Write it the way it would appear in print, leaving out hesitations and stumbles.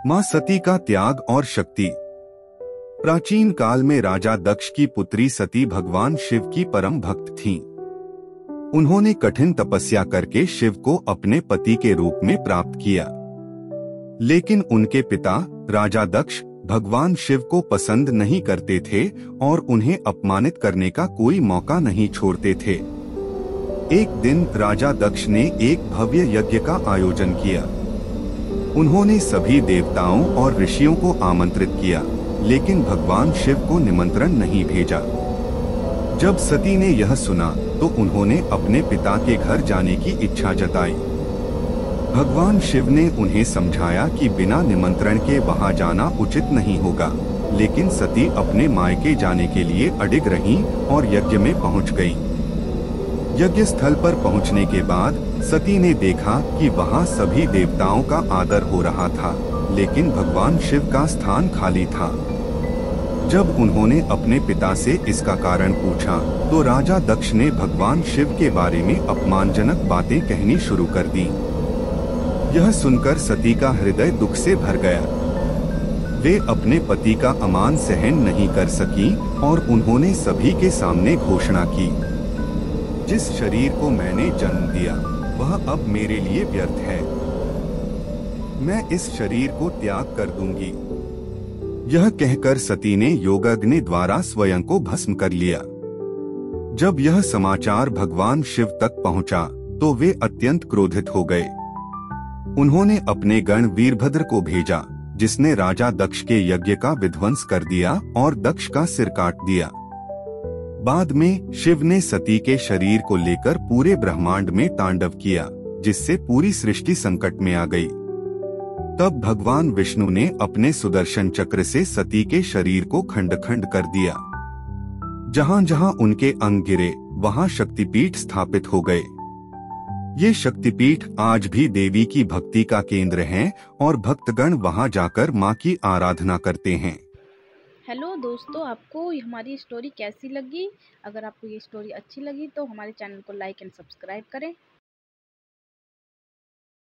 मां सती का त्याग और शक्ति। प्राचीन काल में राजा दक्ष की पुत्री सती भगवान शिव की परम भक्त थीं। उन्होंने कठिन तपस्या करके शिव को अपने पति के रूप में प्राप्त किया। लेकिन उनके पिता राजा दक्ष भगवान शिव को पसंद नहीं करते थे और उन्हें अपमानित करने का कोई मौका नहीं छोड़ते थे। एक दिन राजा दक्ष ने एक भव्य यज्ञ का आयोजन किया। उन्होंने सभी देवताओं और ऋषियों को आमंत्रित किया, लेकिन भगवान शिव को निमंत्रण नहीं भेजा। जब सती ने यह सुना तो उन्होंने अपने पिता के घर जाने की इच्छा जताई। भगवान शिव ने उन्हें समझाया कि बिना निमंत्रण के वहां जाना उचित नहीं होगा, लेकिन सती अपने मायके जाने के लिए अडिग रहीं और यज्ञ में पहुंच गईं। यज्ञ स्थल पर पहुंचने के बाद सती ने देखा कि वहां सभी देवताओं का आदर हो रहा था, लेकिन भगवान शिव का स्थान खाली था। जब उन्होंने अपने पिता से इसका कारण पूछा तो राजा दक्ष ने भगवान शिव के बारे में अपमानजनक बातें कहनी शुरू कर दी। यह सुनकर सती का हृदय दुख से भर गया। वे अपने पति का अपमान सहन नहीं कर सकी और उन्होंने सभी के सामने घोषणा की, जिस शरीर को मैंने जन्म दिया वह अब मेरे लिए व्यर्थ है। मैं इस शरीर को त्याग कर दूंगी। यह कहकर सती ने योगाग्नि द्वारा स्वयं को भस्म कर लिया। जब यह समाचार भगवान शिव तक पहुंचा तो वे अत्यंत क्रोधित हो गए। उन्होंने अपने गण वीरभद्र को भेजा, जिसने राजा दक्ष के यज्ञ का विध्वंस कर दिया और दक्ष का सिर काट दिया। बाद में शिव ने सती के शरीर को लेकर पूरे ब्रह्मांड में तांडव किया, जिससे पूरी सृष्टि संकट में आ गई। तब भगवान विष्णु ने अपने सुदर्शन चक्र से सती के शरीर को खंड खंड कर दिया। जहां जहां उनके अंग गिरे वहां शक्तिपीठ स्थापित हो गए। ये शक्तिपीठ आज भी देवी की भक्ति का केंद्र हैं और भक्तगण वहां जाकर मां की आराधना करते हैं। हेलो दोस्तों, आपको हमारी स्टोरी कैसी लगी? अगर आपको ये स्टोरी अच्छी लगी तो हमारे चैनल को लाइक एंड सब्सक्राइब करें।